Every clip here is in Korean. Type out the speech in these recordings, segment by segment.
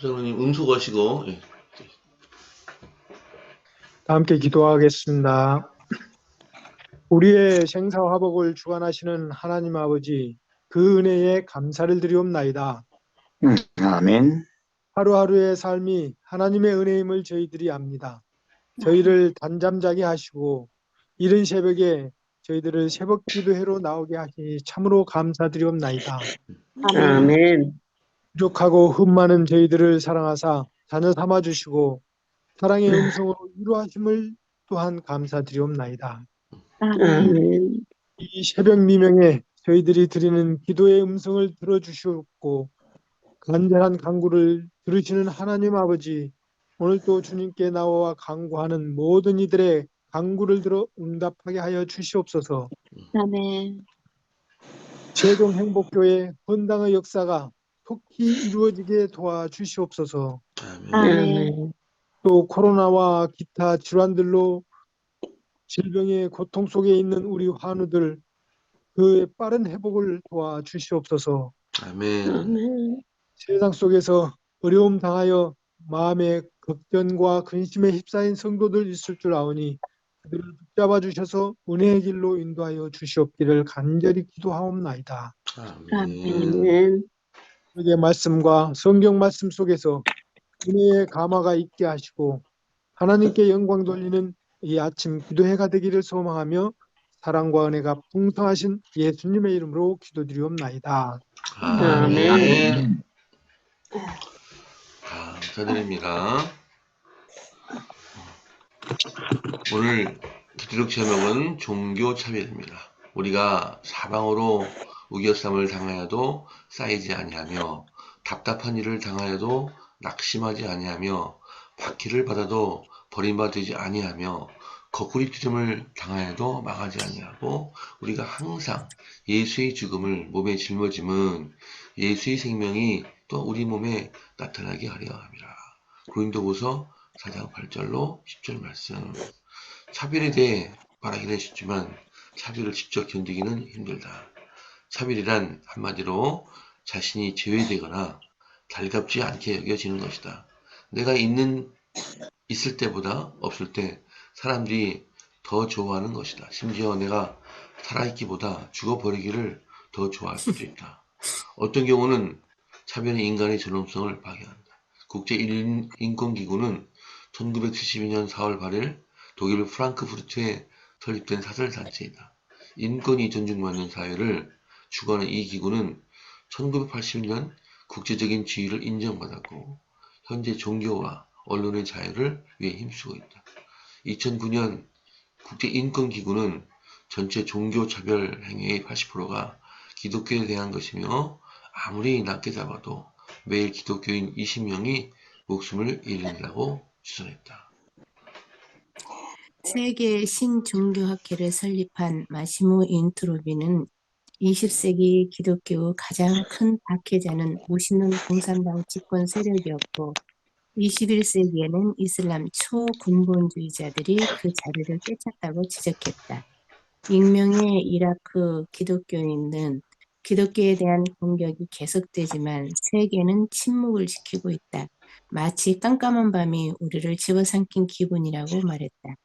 사장님 응수하시고, 예. 다 함께 기도하겠습니다. 우리의 생사화복을 주관하시는 하나님 아버지, 그 은혜에 감사를 드리옵나이다. 아멘. 하루하루의 삶이 하나님의 은혜임을 저희들이 압니다. 저희를 단잠자게 하시고 이른 새벽에 저희들을 새벽 기도회로 나오게 하시니 참으로 감사드리옵나이다. 아멘. 부족하고 흠 많은 저희들을 사랑하사 자녀 삼아주시고 사랑의 음성으로 위로하심을 또한 감사드리옵나이다. 아멘. 이 새벽 미명에 저희들이 드리는 기도의 음성을 들어주시옵고 간절한 간구를 들으시는 하나님 아버지, 오늘 또 주님께 나와 간구하는 모든 이들의 간구를 들어 응답하게 하여 주시옵소서. 아멘. 세종행복교회 헌당의 역사가 속히 이루어지게 도와주시옵소서. 아멘. 또 코로나와 기타 질환들로 질병의 고통 속에 있는 우리 환우들 그의 빠른 회복을 도와주시옵소서. 아멘. 아멘. 세상 속에서 어려움 당하여 마음의 걱정과 근심에 휩싸인 성도들 있을 줄 아오니 그들을 붙잡아 주셔서 은혜의 길로 인도하여 주시옵기를 간절히 기도하옵나이다. 아멘. 아멘. 우리의 말씀과 성경 말씀 속에서 은혜의 감화가 있게 하시고 하나님께 영광 돌리는 이 아침 기도회가 되기를 소망하며 사랑과 은혜가 풍성하신 예수님의 이름으로 기도드리옵나이다. 아멘. 감사드립니다. 오늘 기도력 제목은 종교차별입니다. 우리가 사방으로 우겨쌈을 당하여도 쌓이지 아니하며 답답한 일을 당하여도 낙심하지 아니하며 박해를 받아도 버림받지 아니하며 거꾸리 트림을 당하여도 망하지 아니하고 우리가 항상 예수의 죽음을 몸에 짊어짐은 예수의 생명이 또 우리 몸에 나타나게 하려 함이라. 고린도후서 4장 8절로 10절 말씀. 차별에 대해 말하기는 쉽지만 차별을 직접 견디기는 힘들다. 차별이란 한마디로 자신이 제외되거나 달갑지 않게 여겨지는 것이다. 내가 있을 때보다 없을 때 사람들이 더 좋아하는 것이다. 심지어 내가 살아있기보다 죽어버리기를 더 좋아할 수도 있다. 어떤 경우는 차별은 인간의 존엄성을 파괴한다. 국제인권기구는 1972년 4월 8일 독일 프랑크푸르트에 설립된 사설단체이다. 인권이 존중받는 사회를 추구하는 이 기구는 1981년 국제적인 지위를 인정받았고 현재 종교와 언론의 자유를 위해 힘쓰고 있다. 2009년 국제인권기구는 전체 종교차별 행위의 80%가 기독교에 대한 것이며 아무리 낮게 잡아도 매일 기독교인 20명이 목숨을 잃는다고 추산했다. 세계 신종교학회를 설립한 마시모 인트로비는 20세기 기독교의 가장 큰 박해자는 모시는 공산당 집권 세력이었고 21세기에는 이슬람 초근본주의자들이 그 자리를 꿰찼다고 지적했다. 익명의 이라크 기독교인은 기독교에 대한 공격이 계속되지만 세계는 침묵을 지키고 있다. 마치 깜깜한 밤이 우리를 집어삼킨 기분이라고 말했다.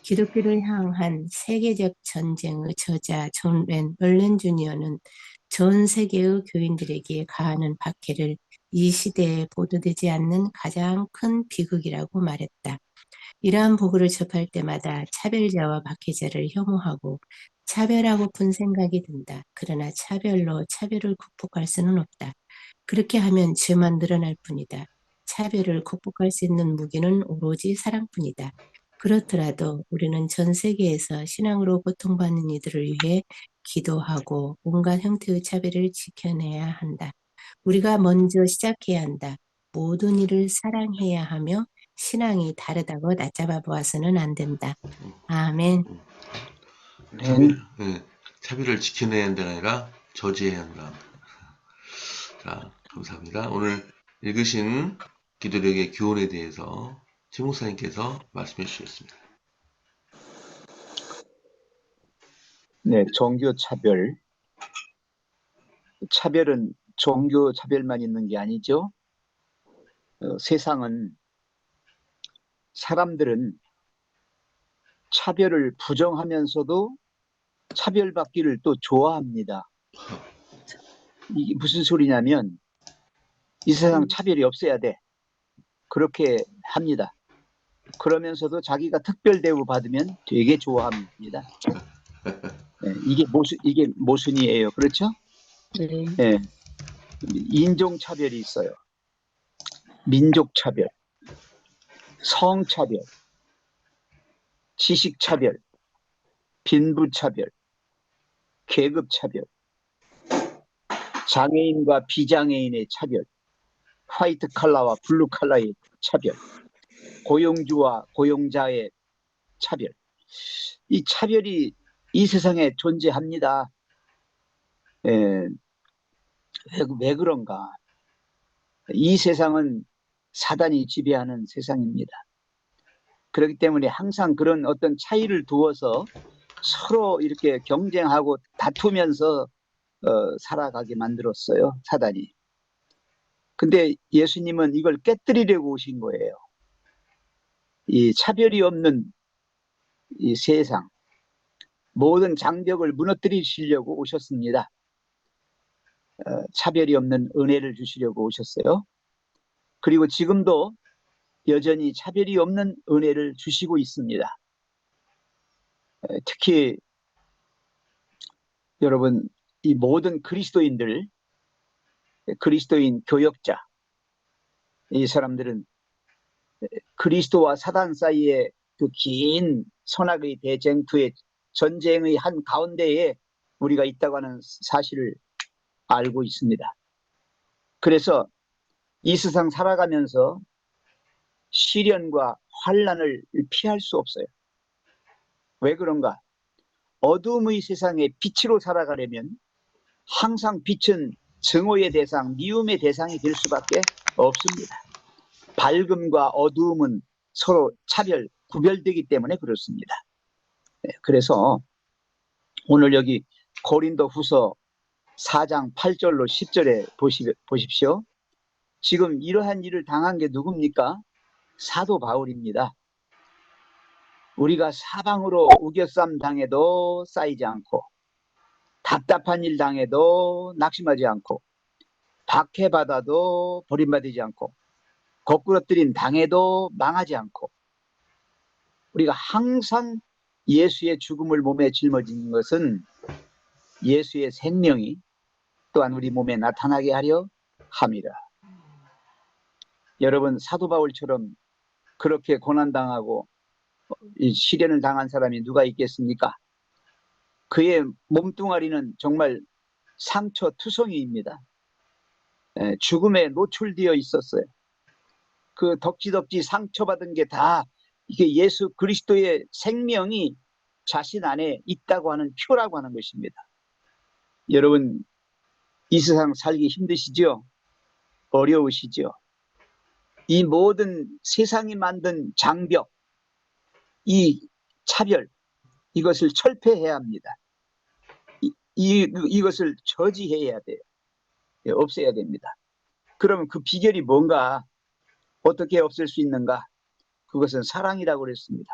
기독교를 향한 세계적 전쟁의 저자 존 얼렌 주니어는 전 세계의 교인들에게 가하는 박해를 이 시대에 보도되지 않는 가장 큰 비극이라고 말했다. 이러한 보고를 접할 때마다 차별자와 박해자를 혐오하고 차별하고픈 생각이 든다. 그러나 차별로 차별을 극복할 수는 없다. 그렇게 하면 죄만 늘어날 뿐이다. 차별을 극복할 수 있는 무기는 오로지 사랑뿐이다. 그렇더라도 우리는 전 세계에서 신앙으로 고통받는 이들을 위해 기도하고 온갖 형태의 차별을 지켜내야 한다. 우리가 먼저 시작해야 한다. 모든 일을 사랑해야 하며 신앙이 다르다고 낮잡아 보아서는 안 된다. 아멘. 차별을 지켜내야 한다가 아니라 저지해야 한다. 자, 감사합니다. 오늘 읽으신 기도력의 교훈에 대해서 최 목사님께서 말씀해 주셨습니다. 네, 종교 차별. 차별은 종교 차별만 있는 게 아니죠. 세상은 사람들은 차별을 부정하면서도 차별받기를 또 좋아합니다. 이게 무슨 소리냐면 이 세상 차별이 없어야 돼. 그렇게 합니다. 그러면서도 자기가 특별 대우 받으면 되게 좋아합니다. 네, 이게 모순이에요. 그렇죠? 네. 네. 인종차별이 있어요. 민족차별, 성차별, 지식차별, 빈부차별, 계급차별, 장애인과 비장애인의 차별, 화이트 칼라와 블루 칼라의 차별, 고용주와 고용자의 차별. 이 차별이 이 세상에 존재합니다. 왜 그런가? 이 세상은 사단이 지배하는 세상입니다. 그렇기 때문에 항상 그런 어떤 차이를 두어서 서로 이렇게 경쟁하고 다투면서 살아가게 만들었어요, 사단이. 근데 예수님은 이걸 깨뜨리려고 오신 거예요. 이 차별이 없는 이 세상, 모든 장벽을 무너뜨리시려고 오셨습니다. 차별이 없는 은혜를 주시려고 오셨어요. 그리고 지금도 여전히 차별이 없는 은혜를 주시고 있습니다. 특히 여러분, 이 모든 그리스도인들, 그리스도인 교역자, 이 사람들은 그리스도와 사단 사이의 그 긴 선악의 대쟁투의 전쟁의 한 가운데에 우리가 있다고 하는 사실을 알고 있습니다. 그래서 이 세상 살아가면서 시련과 환난을 피할 수 없어요. 왜 그런가? 어둠의 세상에 빛으로 살아가려면 항상 빛은 증오의 대상, 미움의 대상이 될 수밖에 없습니다. 밝음과 어두움은 서로 차별, 구별되기 때문에 그렇습니다. 그래서 오늘 여기 고린도 후서 4장 8절로 10절에 보십시오. 지금 이러한 일을 당한 게 누굽니까? 사도 바울입니다. 우리가 사방으로 우겨쌈 당해도 쌓이지 않고, 답답한 일 당해도 낙심하지 않고, 박해받아도 버림받지 않고, 거꾸러뜨림 당해도 망하지 않고, 우리가 항상 예수의 죽음을 몸에 짊어지는 것은 예수의 생명이 또한 우리 몸에 나타나게 하려 함이라. 여러분, 사도 바울처럼 그렇게 고난당하고 이 시련을 당한 사람이 누가 있겠습니까? 그의 몸뚱아리는 정말 상처투성이입니다. 죽음에 노출되어 있었어요. 그 덕지덕지 상처받은 게 다 이게 예수 그리스도의 생명이 자신 안에 있다고 하는 표라고 하는 것입니다. 여러분, 이 세상 살기 힘드시죠? 어려우시죠? 이 모든 세상이 만든 장벽, 이 차별, 이것을 철폐해야 합니다. 이것을 저지해야 돼요. 없애야 됩니다. 그러면 그 비결이 뭔가? 어떻게 없앨 수 있는가? 그것은 사랑이라고 그랬습니다.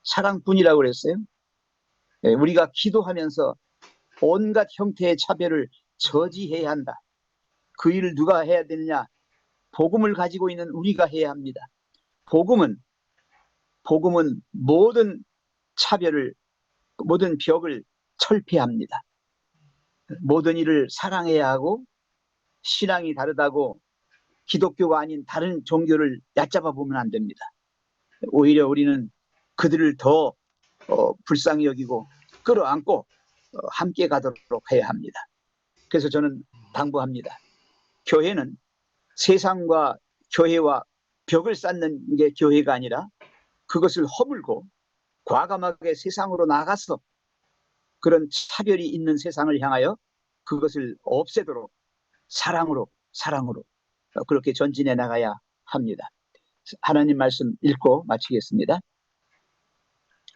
사랑뿐이라고 그랬어요. 우리가 기도하면서 온갖 형태의 차별을 저지해야 한다. 그 일을 누가 해야 되느냐? 복음을 가지고 있는 우리가 해야 합니다. 복음은 모든 차별을, 모든 벽을 철폐합니다. 모든 일을 사랑해야 하고, 신앙이 다르다고 기독교가 아닌 다른 종교를 얕잡아 보면 안 됩니다. 오히려 우리는 그들을 더 불쌍히 여기고 끌어안고 함께 가도록 해야 합니다. 그래서 저는 당부합니다. 교회는 세상과 교회와 벽을 쌓는 게 교회가 아니라 그것을 허물고 과감하게 세상으로 나가서 그런 차별이 있는 세상을 향하여 그것을 없애도록 사랑으로 그렇게 전진해 나가야 합니다. 하나님 말씀 읽고 마치겠습니다.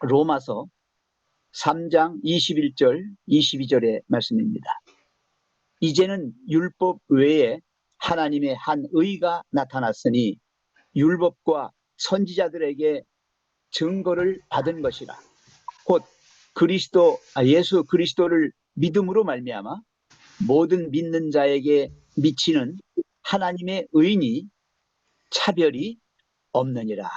로마서 3장 21절 22절의 말씀입니다. 이제는 율법 외에 하나님의 한 의가 나타났으니 율법과 선지자들에게 증거를 받은 것이라. 곧 예수 그리스도를 믿음으로 말미암아 모든 믿는 자에게 미치는 하나님의 의인이 차별이 없느니라.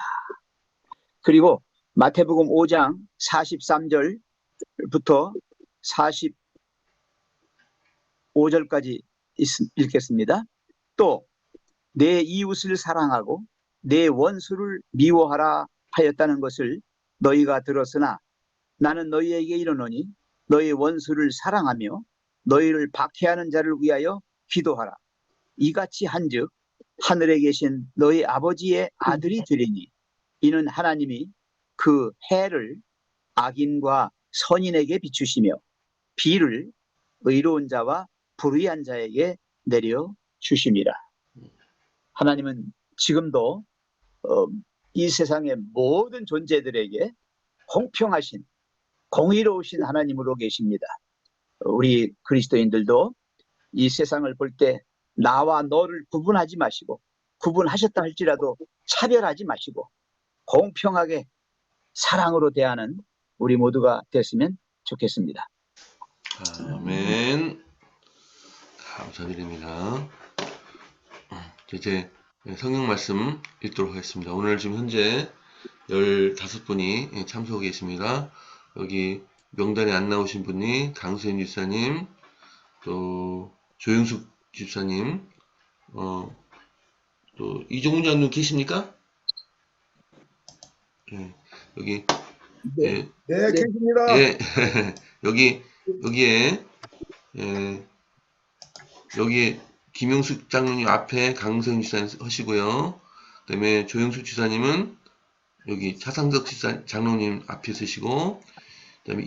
그리고 마태복음 5장 43절부터 45절까지 읽겠습니다. 또 내 이웃을 사랑하고 내 원수를 미워하라 하였다는 것을 너희가 들었으나 나는 너희에게 이르노니 너희 원수를 사랑하며 너희를 박해하는 자를 위하여 기도하라. 이같이 한즉 하늘에 계신 너희 아버지의 아들이 되리니 이는 하나님이 그 해를 악인과 선인에게 비추시며 비를 의로운 자와 불의한 자에게 내려 주심이라. 하나님은 지금도 이 세상의 모든 존재들에게 공평하신 공의로우신 하나님으로 계십니다. 우리 그리스도인들도 이 세상을 볼 때 나와 너를 구분하지 마시고, 구분하셨다 할지라도 차별하지 마시고 공평하게 사랑으로 대하는 우리 모두가 됐으면 좋겠습니다. 아멘. 감사드립니다. 이제 성경 말씀 읽도록 하겠습니다. 오늘 지금 현재 15분이 참석하고 계십니다. 여기 명단에 안 나오신 분이 강수현 집사님, 또 조영숙 집사님, 또 이종훈 장님 계십니까? 네, 여기 네, 계십니다. 예, 여기에 김용숙 장로님 앞에 강수현 집사님 하시고요. 그 다음에 조영숙 집사님은 여기 차상석 장로님 앞에 서시고, 그 다음에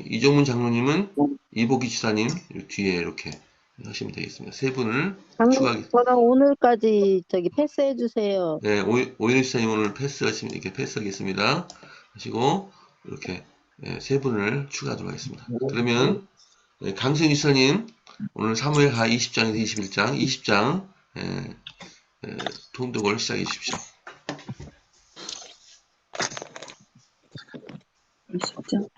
이종문 장로님은 이보기 집사님 뒤에 이렇게 하시면 되겠습니다. 세 분을 추가하겠습니다. 저랑 오늘까지 패스해 주세요. 네, 오인우 집사님 오늘 이렇게 패스하겠습니다. 하시고, 이렇게 세 분을 추가하도록 하겠습니다. 그러면 강수현 집사님 오늘 사무엘하 20장에서 21장, 20장 통독을 시작해 주십시오. 20장.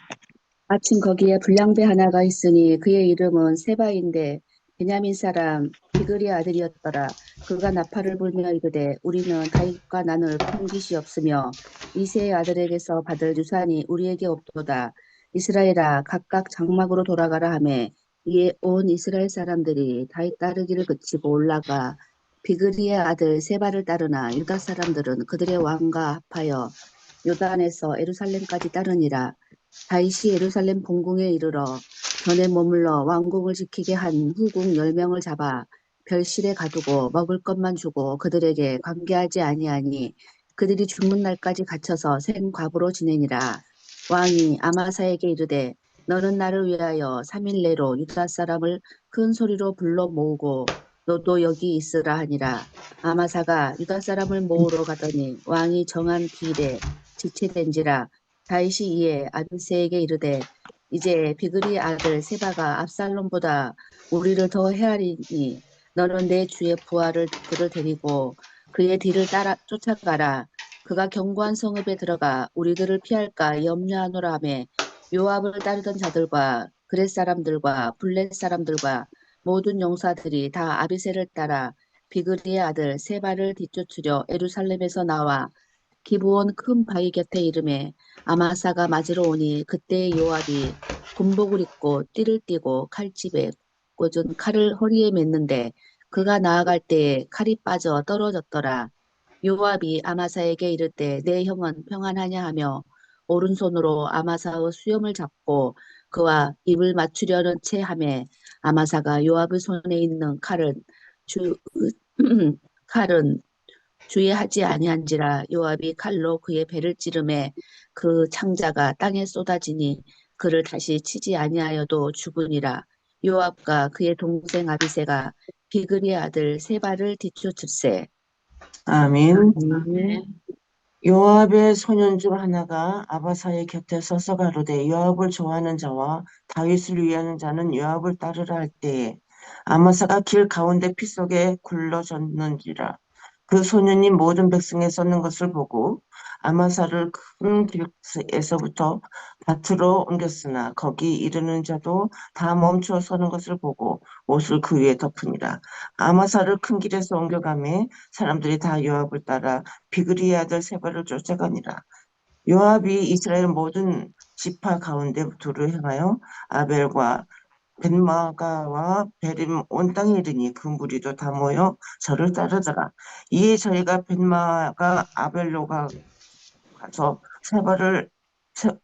마침 거기에 불량배 하나가 있으니 그의 이름은 세바인데 베냐민 사람 비그리의 아들이었더라. 그가 나팔을 불며 이르되 우리는 다윗과 나눌 큰 깃이 없으며 이새의 아들에게서 받을 유산이 우리에게 없도다. 이스라엘아 각각 장막으로 돌아가라 하매 이에 온 이스라엘 사람들이 다윗 따르기를 그치고 올라가 비그리의 아들 세바를 따르나 유다 사람들은 그들의 왕과 합하여 요단에서 예루살렘까지 따르니라. 다윗이 예루살렘 본궁에 이르러 전에 머물러 왕궁을 지키게 한 후궁 10명을 잡아 별실에 가두고 먹을 것만 주고 그들에게 관계하지 아니하니 그들이 죽는 날까지 갇혀서 생과부로 지내니라. 왕이 아마사에게 이르되 너는 나를 위하여 3일 내로 유다 사람을 큰 소리로 불러 모으고 너도 여기 있으라 하니라. 아마사가 유다 사람을 모으러 가더니 왕이 정한 기일에 지체된지라. 다윗이 이에 아비새에게 이르되 이제 비그리 아들 세바가 압살롬보다 우리를 더 헤아리니 너는 내 주의 부하를 그를 데리고 그의 뒤를 따라 쫓아가라. 그가 견고한 성읍에 들어가 우리들을 피할까 염려하노라 하며 요압을 따르던 자들과 그렛 사람들과 블렛 사람들과 모든 용사들이 다 아비새를 따라 비그리의 아들 세바를 뒤쫓으려 예루살렘에서 나와 기브온 큰 바위 곁에 이르매 아마사가 맞으러 오니 그때 요압이 군복을 입고 띠를 띠고 칼집에 꽂은 칼을 허리에 맸는데 그가 나아갈 때에 칼이 빠져 떨어졌더라. 요압이 아마사에게 이르되 내 형은 평안하냐 하며 오른손으로 아마사의 수염을 잡고 그와 입을 맞추려는 채 하매 아마사가 요압의 손에 있는 칼은 주의하지 아니한지라. 요압이 칼로 그의 배를 찌르매 그 창자가 땅에 쏟아지니 그를 다시 치지 아니하여도 죽으니라. 요압과 그의 동생 아비새가 비그리의 아들 세바를 뒤쫓을세. 아멘. 아멘. 요압의 소년 중 하나가 아바사의 곁에 서서 가로되 요압을 좋아하는 자와 다윗을 위하는 자는 요압을 따르라 할 때에 아마사가 길 가운데 피 속에 굴러졌는지라. 그 소년이 모든 백성에 쏟는 것을 보고 아마사를 큰 길에서부터 밭으로 옮겼으나 거기 이르는 자도 다 멈춰 서는 것을 보고 옷을 그 위에 덮으니라. 아마사를 큰 길에서 옮겨가매 사람들이 다 요압을 따라 비그리의 아들 세바를 쫓아가니라. 요압이 이스라엘 모든 지파 가운데 두를 향하여 아벨과 벤마가와 베림 온 땅에 이르니 그 무리도 다 모여 저를 따르더라. 이에 저희가 벤마가 아벨로 가서 세바를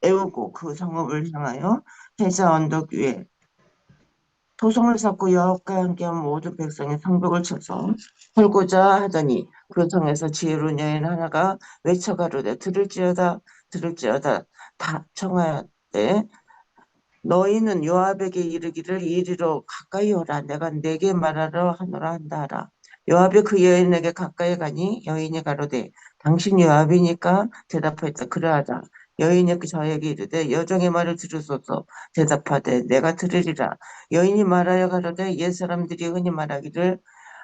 애우고 그 성읍을 향하여 해자 언덕 위에 토성을 쌓고 여호와과 함께한 모든 백성이 성벽을 쳐서 헐고자 하더니 그 성에서 지혜로운 여인 하나가 외쳐가로되 들을지어다 들을지어다 다 청하되 너희는 요압에게 이르기를 이리로 가까이 오라 내가 내게 말하러 하노라 한다 하라. 요압이 그 여인에게 가까이 가니 여인이 가로되 당신 요압이니까 대답하였다. 그러하다. 여인이 저에게 이르되 여종의 말을 들으소서 대답하되 내가 들으리라. 여인이 말하여 가로되 옛 사람들이 흔히 말하기를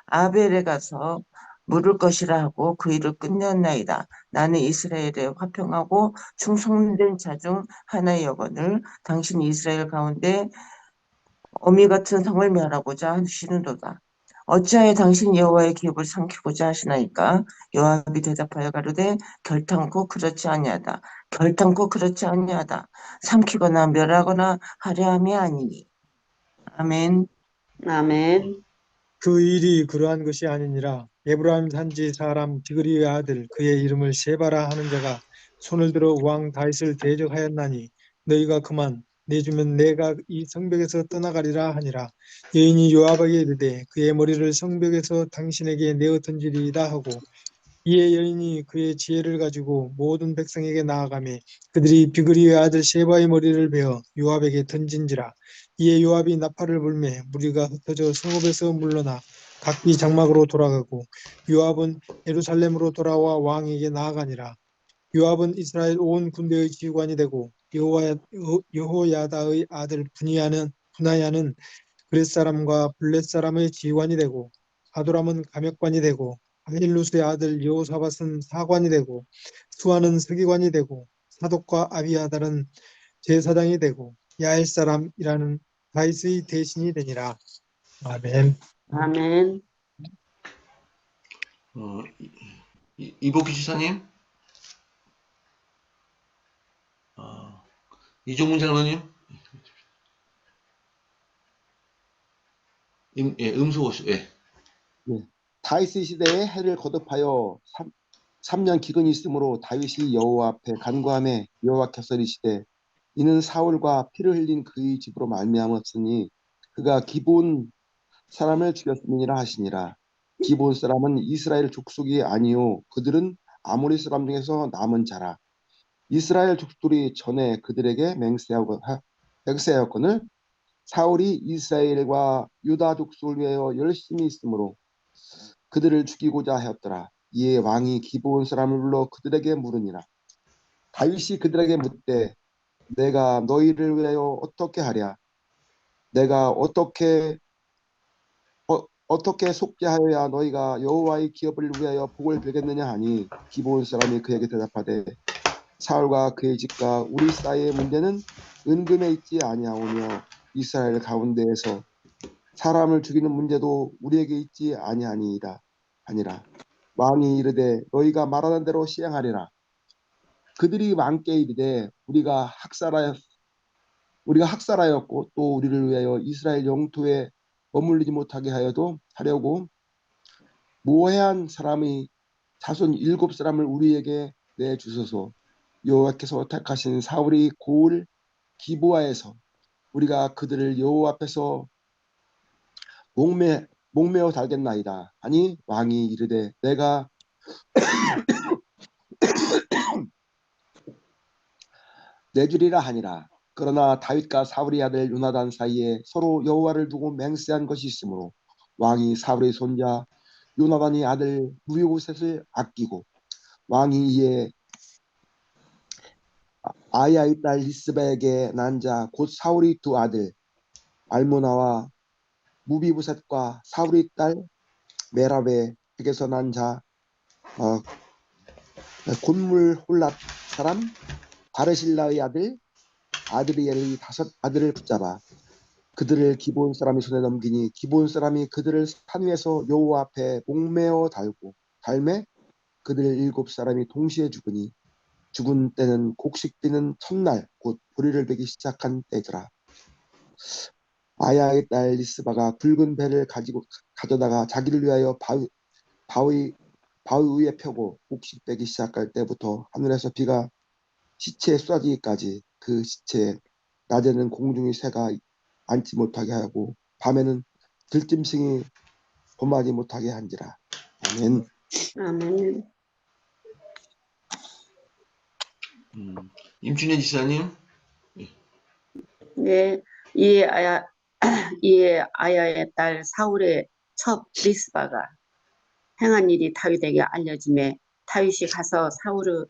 아벨에 가서 물을 것이라 하고 그 일을 끝내었나이다. 나는 이스라엘에 화평하고 충성된 자 중 하나이거늘 당신 이스라엘 가운데 어미 같은 성을 멸하고자 하시는도다. 어찌하여 당신 여호와의 기업을 삼키고자 하시나이까? 요압이 대답하여 가로되 결탄코 그렇지 아니하다. 결탄코 그렇지 아니하다. 삼키거나 멸하거나 하려 함이 아니니. 아멘. 아멘. 그 일이 그러한 것이 아니니라. 에브라임 산지 사람 디그리의 아들 그의 이름을 세바라 하는 자가 손을 들어 왕 다윗을 대적하였나니 너희가 그만 내주면 내가 이 성벽에서 떠나가리라 하니라. 여인이 요압에게 이르되 그의 머리를 성벽에서 당신에게 내어 던지리이다 하고 이에 여인이 그의 지혜를 가지고 모든 백성에게 나아가매 그들이 비그리의 아들 세바의 머리를 베어 요압에게 던진지라. 이에 요압이 나팔을 불매 무리가 흩어져 성읍에서 물러나 각기 장막으로 돌아가고 요압은 예루살렘으로 돌아와 왕에게 나아가니라. 요압은 이스라엘 온 군대의 지휘관이 되고 여호야다의 아들 분하야는 그렛 사람과 블렛 사람의 지휘관이 되고 아도람은 감역관이 되고 아힐루스의 아들 여호사밧은 사관이 되고 수아는 서기관이 되고 사독과 아비아달은 제사장이 되고 야엘 사람이라는 다윗의 대신이 되니라. 아멘. 아멘. 이복희 지사님, 이종문 장로님, 음소 오시, 예. 예. 다윗의 시대에 해를 거듭하여 3년 기근이 있으므로 다윗이 여호와 앞에 간구하며 여호와께서 이르시되 이는 사울과 피를 흘린 그의 집으로 말미암았으니 그가 기브온 사람을 죽였음이니라 하시니라. 기브온 사람은 이스라엘 족속이 아니요 그들은 아모리 사람 중에서 남은 자라. 이스라엘 족속들이 전에 그들에게 맹세하였거늘 사울이 이스라엘과 유다 족속을 위하여 열심히 있으므로 그들을 죽이고자 하였더라. 이에 왕이 기브온 사람을 불러 그들에게 물으니라. 다윗이 그들에게 묻되 내가 너희를 위하여 어떻게 하랴? 내가 어떻게 속죄하여야 너희가 여호와의 기업을 위하여 복을 빌겠느냐 하니 기브온 사람이 그에게 대답하되 사울과 그의 집과 우리 사이의 문제는 은금에 있지 아니하오며 이스라엘 가운데에서 사람을 죽이는 문제도 우리에게 있지 아니하니이다. 아니라 왕이 이르되 너희가 말하는 대로 시행하리라. 그들이 왕께 이르되 우리가 학살하였고 또 우리를 위하여 이스라엘 영토에 머물리지 못하게 하려고 모해한 사람의 자손 7사람을 우리에게 내주소서. 여호와께서 택하신 사울이 고을 기브아에서 우리가 그들을 여호와 앞에서 목매어 달겠나이다. 아니 왕이 이르되 내가 내주리라 하니라. 그러나 다윗과 사울의 아들 요나단 사이에 서로 여호와를 두고 맹세한 것이 있으므로 왕이 사울의 손자 요나단의 아들 무비보셋을 아끼고 왕이 이에 아야의 딸 리스바에게 난 자 곧 사울의 두 아들 알모나와 무비보셋과 사울의 딸 메랍의 댁에서 난 자 곤물 홀랏 사람 바르실라의 아들 아드리엘의 5 아들을 붙잡아 그들을 기브온 사람이 손에 넘기니 기브온 사람이 그들을 산 위에서 여호와 앞에 목매어 달매 그들 7 사람이 동시에 죽으니 죽은 때는 곡식 비는 첫날 곧 보리를 베기 시작한 때더라. 아야의 딸 리스바가 굵은 배를 가져다가 자기를 위하여 바위 위에 펴고 곡식 베기 시작할 때부터 하늘에서 비가 시체에 쏟아지기까지 그 시체에 낮에는 공중의 새가 앉지 못하게 하고 밤에는 들짐승이 범하지 못하게 한지라. 아멘. 아멘. 임준혜 지사님. 네, 이에 아야의 딸 사울의 첩 리스바가 행한 일이 다윗에게 알려짐에 다윗이 가서 사울의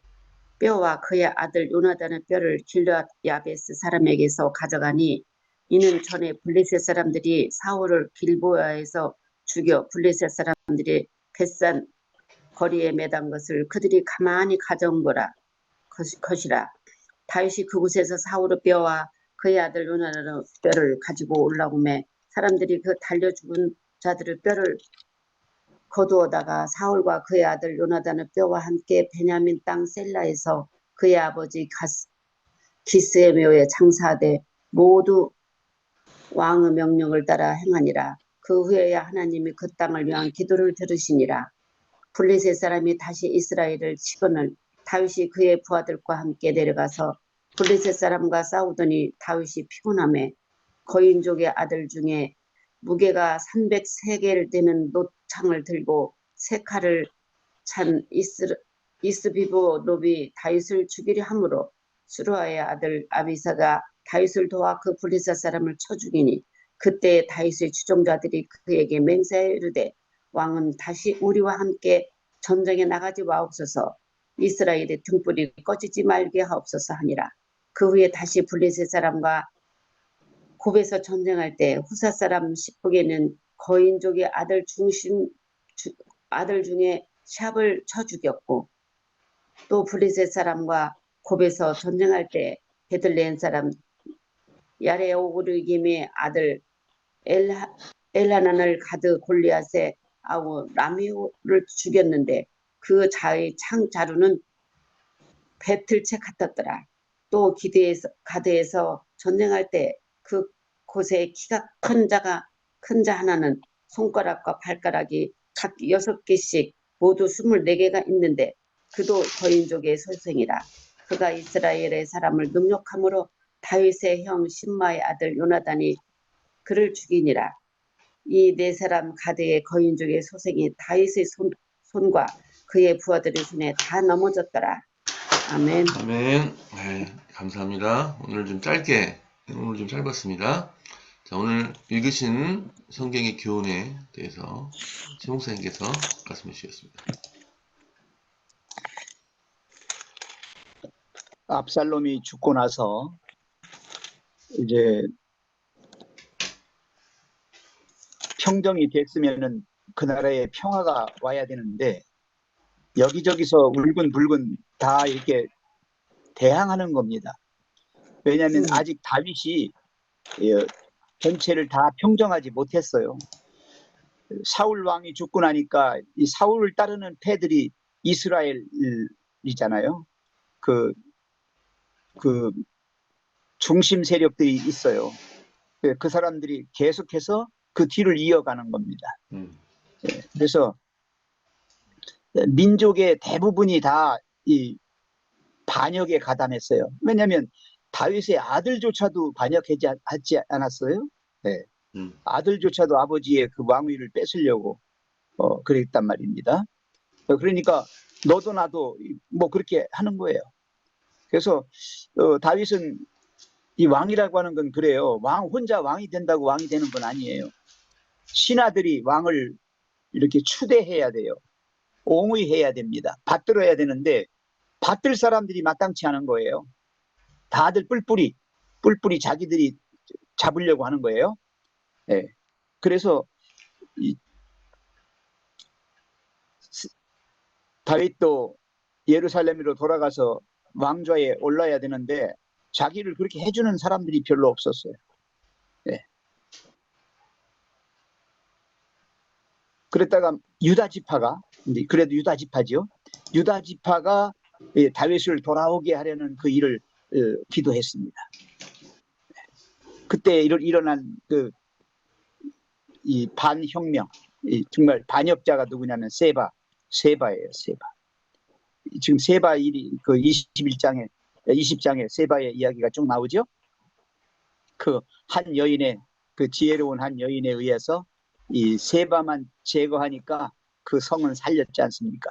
뼈와 그의 아들 요나단의 뼈를 길르앗 야베스 사람에게서 가져가니 이는 전에 블레셋 사람들이 사울을 길보아에서 죽여 블레셋 사람들이 벳산 거리에 매단 것을 그들이 가만히 가져온 것이라. 다윗이 그곳에서 사울의 뼈와 그의 아들 요나단의 뼈를 가지고 올라오매 사람들이 그 달려 죽은 자들의 뼈를 거두어다가 사울과 그의 아들 요나단의 뼈와 함께 베냐민 땅 셀라에서 그의 아버지 기스의 묘에 장사하되 모두 왕의 명령을 따라 행하니라. 그 후에야 하나님이 그 땅을 위한 기도를 들으시니라. 블레셋 사람이 다시 이스라엘을 치거늘 다윗이 그의 부하들과 함께 내려가서 블레셋 사람과 싸우더니 다윗이 피곤하매 거인족의 아들 중에 무게가 300세겔 되는 노창을 들고 세 칼을 찬 이스비보노비 다윗을 죽이려 함으로 수루아의 아들 아비사가 다윗을 도와 그 블레셋 사람을 쳐 죽이니 그때 다윗의 추종자들이 그에게 맹세하여 이르되 왕은 다시 우리와 함께 전쟁에 나가지 마옵소서. 이스라엘의 등불이 꺼지지 말게 하옵소서 하니라. 그 후에 다시 블레셋 사람과 곱에서 전쟁할 때 후사 사람 십북에는 거인족의 아들 중에 샵을 쳐 죽였고 또 블레셋 사람과 곱에서 전쟁할 때 베들레헴 사람 야레오르김의 아들 엘하난을 가드 골리앗의 아우 라미오를 죽였는데 그 자의 창자루는 배틀채 같았더라. 또 가드에서 전쟁할 때 그 곳에 키가 큰 자 하나는 손가락과 발가락이 각 6개씩 모두 24개가 있는데 그도 거인족의 소생이라. 그가 이스라엘의 사람을 능욕함으로 다윗의 형 심마의 아들 요나단이 그를 죽이니라. 이 4사람 가드의 거인족의 소생이 다윗의 손과 그의 부하들의 손에 다 넘어졌더라. 아멘. 아멘. 네, 감사합니다. 오늘 좀 짧았습니다. 자, 오늘 읽으신 성경의 교훈에 대해서 최 목사님께서 말씀해 주시겠습니다. 압살롬이 죽고 나서 이제 평정이 됐으면은 그 나라에 평화가 와야 되는데 여기저기서 울근불근 다 이렇게 대항하는 겁니다. 왜냐하면 아직 다윗이 전체를 다 평정하지 못했어요. 사울 왕이 죽고 나니까 이 사울을 따르는 패들이 이스라엘이잖아요. 그 중심 세력들이 있어요. 그 사람들이 계속해서 그 뒤를 이어가는 겁니다. 그래서 민족의 대부분이 다 이 반역에 가담했어요. 왜냐하면 다윗의 아들조차도 반역하지 않았어요. 네. 아들조차도 아버지의 그 왕위를 뺏으려고 그랬단 말입니다. 그러니까 너도 나도 뭐 그렇게 하는 거예요. 그래서 다윗은 이 왕이라고 하는 건 그래요. 혼자 왕이 된다고 왕이 되는 건 아니에요. 신하들이 왕을 이렇게 추대해야 돼요. 옹의해야 됩니다. 받들어야 되는데 받들 사람들이 마땅치 않은 거예요. 다들 뿔뿔이 자기들이 잡으려고 하는 거예요. 네. 그래서 이 다윗도 예루살렘으로 돌아가서 왕좌에 올라야 되는데 자기를 그렇게 해주는 사람들이 별로 없었어요. 네. 그랬다가 유다 지파가, 그래도 유다 지파지요. 유다 지파가 다윗을 돌아오게 하려는 그 일을 기도했습니다. 그때 일어난 이 반혁명, 정말 반역자가 누구냐면 세바예요. 세바. 지금 세바 일이 그 20장에 세바의 이야기가 쭉 나오죠. 그 한 여인의, 그 지혜로운 한 여인에 의해서 이 세바만 제거하니까 그 성은 살렸지 않습니까?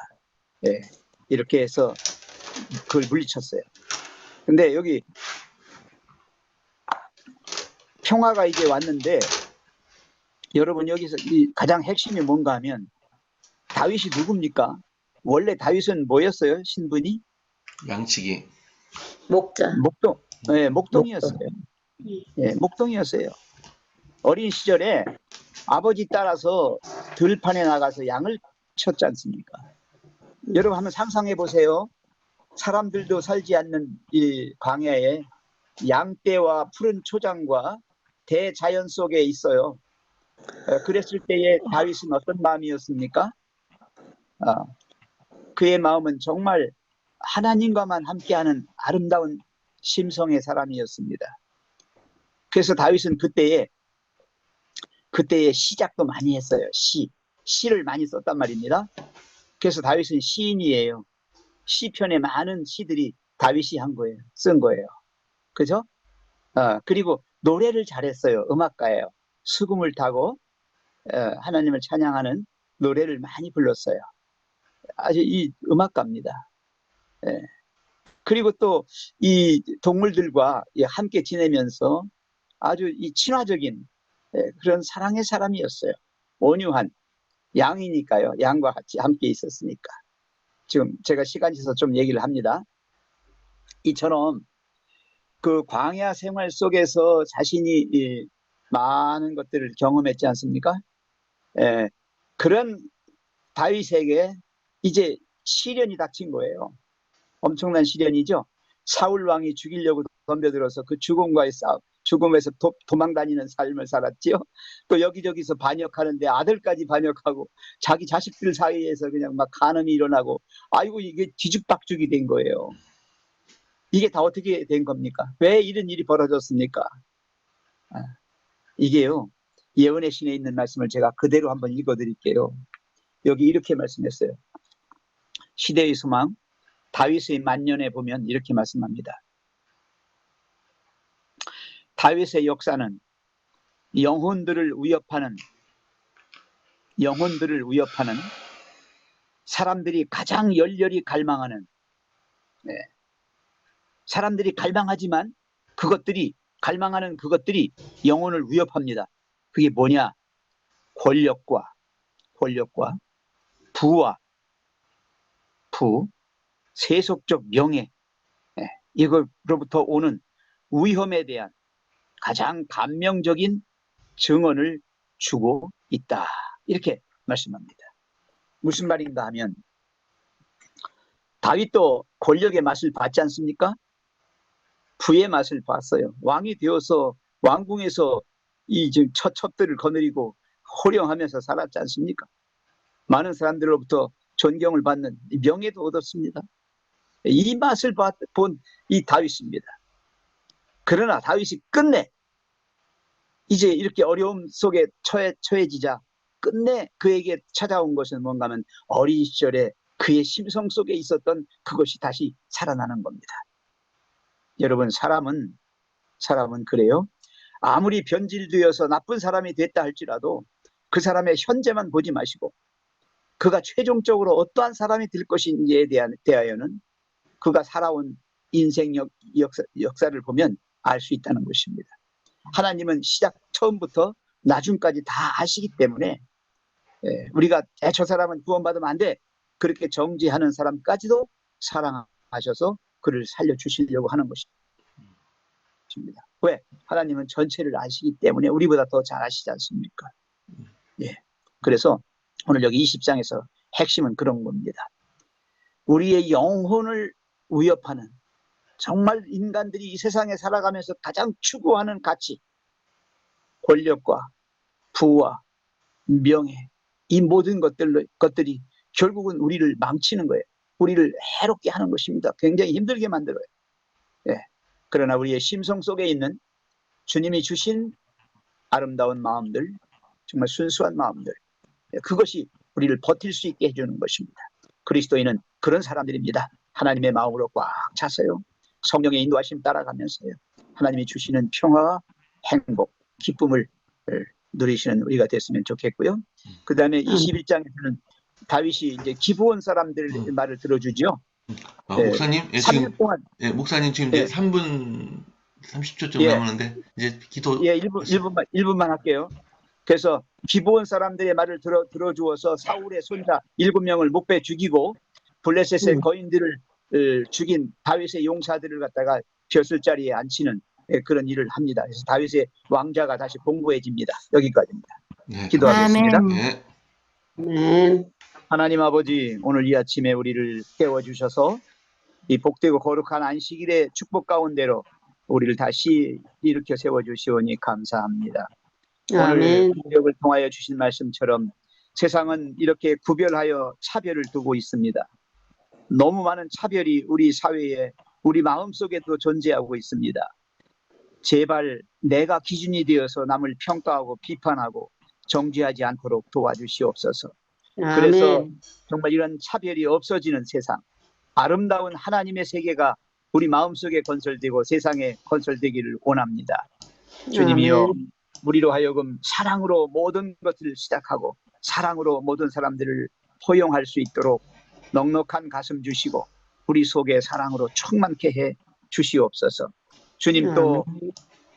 예, 이렇게 해서 그걸 물리쳤어요. 근데 여기 평화가 이제 왔는데 여러분 여기서 가장 핵심이 뭔가 하면 다윗이 누굽니까? 원래 다윗은 뭐였어요? 신분이? 양치기. 목자. 목동이었어요. 예, 목동이었어요. 어린 시절에 아버지 따라서 들판에 나가서 양을 쳤지 않습니까? 여러분 한번 상상해 보세요. 사람들도 살지 않는 이 광야에 양떼와 푸른 초장과 대자연 속에 있어요. 그랬을 때의 다윗은 어떤 마음이었습니까? 그의 마음은 정말 하나님과만 함께하는 아름다운 심성의 사람이었습니다. 그래서 다윗은 그때의 시작도 많이 했어요. 시를 많이 썼단 말입니다. 그래서 다윗은 시인이에요. 시편에 많은 시들이 다윗이 쓴 거예요. 그죠? 그리고 노래를 잘했어요. 음악가예요. 수금을 타고 하나님을 찬양하는 노래를 많이 불렀어요. 아주 이 음악가입니다. 예. 그리고 또 이 동물들과 함께 지내면서 아주 이 친화적인 그런 사랑의 사람이었어요. 온유한 양이니까요. 양과 같이 함께 있었으니까. 지금 제가 시간이 있어서 좀 얘기를 합니다. 이처럼 그 광야 생활 속에서 자신이 많은 것들을 경험했지 않습니까? 그런 다윗에게 이제 시련이 닥친 거예요. 엄청난 시련이죠. 사울 왕이 죽이려고 덤벼들어서 그 죽음에서 도망다니는 삶을 살았지요. 또 여기저기서 반역하는데 아들까지 반역하고 자기 자식들 사이에서 그냥 막 간음이 일어나고, 아이고 이게 뒤죽박죽이 된 거예요. 이게 다 어떻게 된 겁니까? 왜 이런 일이 벌어졌습니까? 이게요, 예언의 신에 있는 말씀을 제가 그대로 한번 읽어드릴게요. 여기 이렇게 말씀했어요. 시대의 소망 다윗의 만년에 보면 이렇게 말씀합니다. 다윗의 역사는 영혼들을 위협하는 사람들이 가장 열렬히 갈망하는, 사람들이 갈망하지만 갈망하는 그것들이 영혼을 위협합니다. 그게 뭐냐? 권력과 세속적 명예, 이거로부터 오는 위험에 대한 가장 감명적인 증언을 주고 있다. 이렇게 말씀합니다. 무슨 말인가 하면 다윗도 권력의 맛을 봤지 않습니까? 부의 맛을 봤어요. 왕이 되어서 왕궁에서 이 지금 첩들을 거느리고 호령하면서 살았지 않습니까? 많은 사람들로부터 존경을 받는 명예도 얻었습니다. 이 맛을 본 이 다윗입니다. 그러나 다윗이 끝내 이제 이렇게 어려움 속에 처해지자 끝내 그에게 찾아온 것은 뭔가 하면 어린 시절에 그의 심성 속에 있었던 그것이 다시 살아나는 겁니다. 여러분, 사람은 그래요. 아무리 변질되어서 나쁜 사람이 됐다 할지라도 그 사람의 현재만 보지 마시고 그가 최종적으로 어떠한 사람이 될 것인지에 대하여는 그가 살아온 인생 역사를 보면 알 수 있다는 것입니다. 하나님은 처음부터 나중까지 다 아시기 때문에 우리가 저 사람은 구원받으면 안 돼, 그렇게 정죄하는 사람까지도 사랑하셔서 그를 살려주시려고 하는 것입니다. 왜? 하나님은 전체를 아시기 때문에 우리보다 더 잘 아시지 않습니까? 예. 그래서 오늘 여기 20장에서 핵심은 그런 겁니다. 우리의 영혼을 위협하는, 정말 인간들이 이 세상에 살아가면서 가장 추구하는 가치, 권력과 부와 명예, 이 모든 것들이 결국은 우리를 망치는 거예요. 우리를 해롭게 하는 것입니다. 굉장히 힘들게 만들어요. 예. 그러나 우리의 심성 속에 있는 주님이 주신 아름다운 마음들, 정말 순수한 마음들, 그것이 우리를 버틸 수 있게 해주는 것입니다. 그리스도인은 그런 사람들입니다. 하나님의 마음으로 꽉 차서요, 성령의 인도하심 따라가면서요, 하나님이 주시는 평화와 행복, 기쁨을 누리시는 우리가 됐으면 좋겠고요. 그 다음에 21장에서는 다윗이 이제 기브온 사람들 말을 들어주죠. 목사님, 예, 3일 지금, 동안, 예, 목사님 지금 예. 이제 3분 30초쯤 예. 남았는데, 이제 기도. 예, 1분만 할게요. 그래서 기브온 사람들의 말을 들어주어서 사울의 손자 7명을 목베 죽이고 블레셋의 거인들을 죽인 다윗의 용사들을 갖다가 벼슬 자리에 앉히는 그런 일을 합니다. 그래서 다윗의 왕자가 다시 공고해집니다. 여기까지입니다. 네, 기도하겠습니다. 아멘. 예. 아멘. 하나님 아버지, 오늘 이 아침에 우리를 깨워주셔서 이 복되고 거룩한 안식일의 축복 가운데로 우리를 다시 일으켜 세워주시오니 감사합니다. 오늘 아멘. 공격을 통하여 주신 말씀처럼 세상은 이렇게 구별하여 차별을 두고 있습니다. 너무 많은 차별이 우리 사회에, 우리 마음속에도 존재하고 있습니다. 제발 내가 기준이 되어서 남을 평가하고 비판하고 정죄하지 않도록 도와주시옵소서. 그래서 아멘. 정말 이런 차별이 없어지는 세상, 아름다운 하나님의 세계가 우리 마음속에 건설되고 세상에 건설되기를 원합니다. 주님이여, 아멘. 우리로 하여금 사랑으로 모든 것을 시작하고 사랑으로 모든 사람들을 포용할 수 있도록 넉넉한 가슴 주시고 우리 속에 사랑으로 충만케 해 주시옵소서. 주님, 또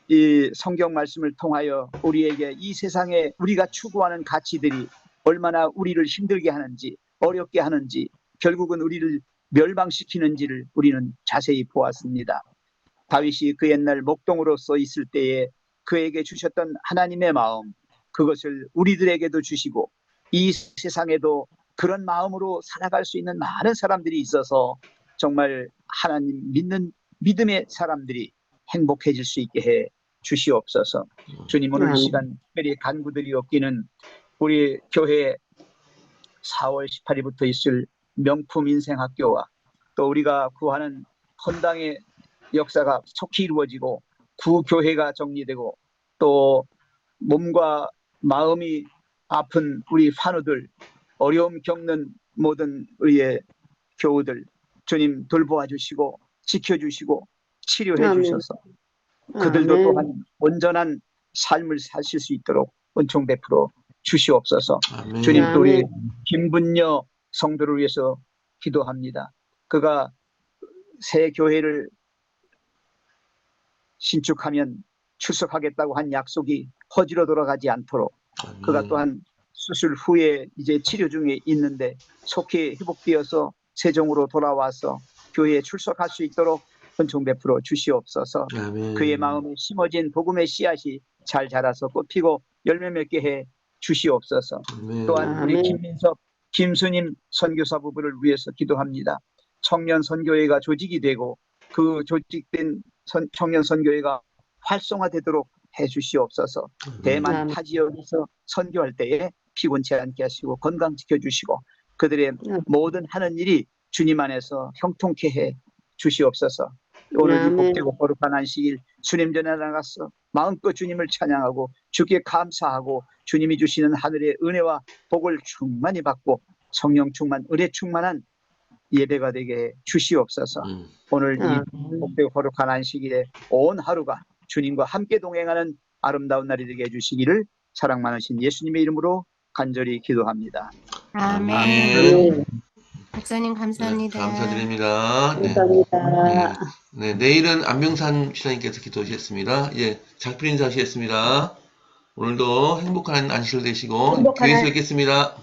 이 성경 말씀을 통하여 우리에게 이 세상에 우리가 추구하는 가치들이 얼마나 우리를 힘들게 하는지, 어렵게 하는지, 결국은 우리를 멸망시키는지를 우리는 자세히 보았습니다. 다윗이 그 옛날 목동으로서 있을 때에 그에게 주셨던 하나님의 마음, 그것을 우리들에게도 주시고 이 세상에도 그런 마음으로 살아갈 수 있는 많은 사람들이 있어서 정말 하나님 믿는 믿음의 사람들이 행복해질 수 있게 해 주시옵소서. 주님, 오늘 이 시간 특별히 간구들이 없기는 우리 교회 4월 18일부터 있을 명품 인생학교와 또 우리가 구하는 헌당의 역사가 속히 이루어지고 구교회가 정리되고 또 몸과 마음이 아픈 우리 환우들, 어려움 겪는 모든 우리의 교우들, 주님 돌보아 주시고 지켜주시고 치료해 주셔서 그들도 또한 온전한 삶을 사실 수 있도록 은총 베풀어 주시옵소서. 아멘. 주님, 또 우리 김분녀 성도를 위해서 기도합니다. 그가 새 교회를 신축하면 출석하겠다고 한 약속이 허지로 돌아가지 않도록, 그가 또한 수술 후에 이제 치료 중에 있는데 속히 회복되어서 세종으로 돌아와서 교회에 출석할 수 있도록 은총 베풀어 주시옵소서. 아멘. 그의 마음에 심어진 복음의 씨앗이 잘 자라서 꽃피고 열매 맺게 해 주시옵소서. 아멘. 또한 우리 김민석, 김수님 선교사 부부를 위해서 기도합니다. 청년 선교회가 조직이 되고 그 조직된 청년 선교회가 활성화되도록 해 주시옵소서. 대만 타 지역에서 선교할 때에 피곤치 않게 하시고 건강 지켜주시고 그들의 모든 하는 일이 주님 안에서 형통케 해 주시옵소서. 오늘 이 복되고 거룩한 안식일 주님 전에 나가서 마음껏 주님을 찬양하고 주께 감사하고 주님이 주시는 하늘의 은혜와 복을 충만히 받고 성령 충만, 은혜 충만한 예배가 되게 주시옵소서. 오늘 이 복되고 거룩한 안식일에 온 하루가 주님과 함께 동행하는 아름다운 날이 되게 해주시기를 사랑 많으신 예수님의 이름으로 간절히 기도합니다. 아멘. 목사님 감사합니다. 네, 감사드립니다. 네. 감사합니다. 네, 내일은 안병산 시장님께서 기도하시겠습니다. 예, 작별 인사하시겠습니다. 오늘도 행복한 안식일 되시고 교회에서 뵙겠습니다.